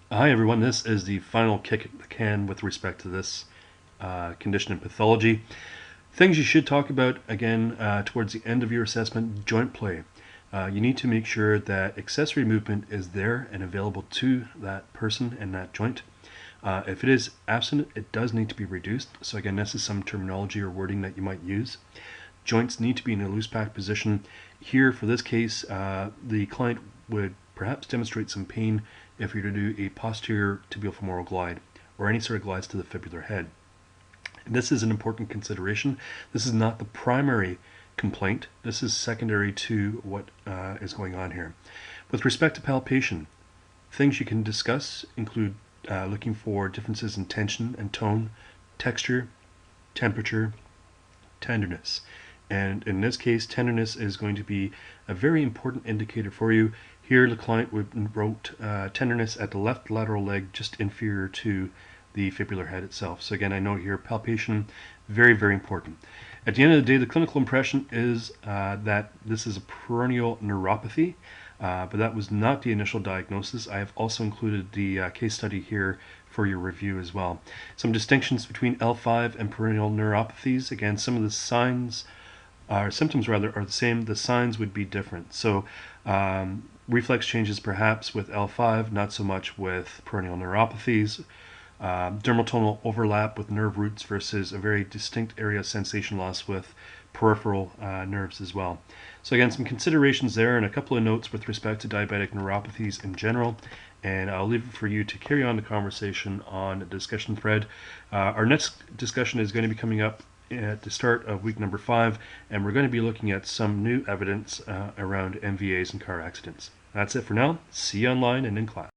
Hi everyone, this is the final kick at the can with respect to this condition and pathology. Things you should talk about, again, towards the end of your assessment: joint play. You need to make sure that accessory movement is there and available to that person and that joint. If it is absent, it does need to be reduced. So again, this is some terminology or wording that you might use. Joints need to be in a loose pack position. Here, for this case, the client would perhaps demonstrate some pain if you're to do a posterior tibial-femoral glide or any sort of glides to the fibular head. And this is an important consideration. This is not the primary complaint. This is secondary to what is going on here. With respect to palpation, things you can discuss include looking for differences in tension and tone, texture, temperature, tenderness. And in this case, tenderness is going to be a very important indicator for you. Here, the client wrote tenderness at the left lateral leg, just inferior to the fibular head itself. So again, I know here palpation, very, very important. At the end of the day, the clinical impression is that this is a peroneal neuropathy, but that was not the initial diagnosis. I have also included the case study here for your review as well. Some distinctions between L5 and peroneal neuropathies. Again, some of the symptoms are the same. The signs would be different. So reflex changes perhaps with L5, not so much with peroneal neuropathies. Dermal tonal overlap with nerve roots versus a very distinct area of sensation loss with peripheral nerves as well. So again, some considerations there and a couple of notes with respect to diabetic neuropathies in general. And I'll leave it for you to carry on the conversation on the discussion thread. Our next discussion is going to be coming up at the start of week number 5, and we're going to be looking at some new evidence around MVAs and car accidents. That's it for now. See you online and in class.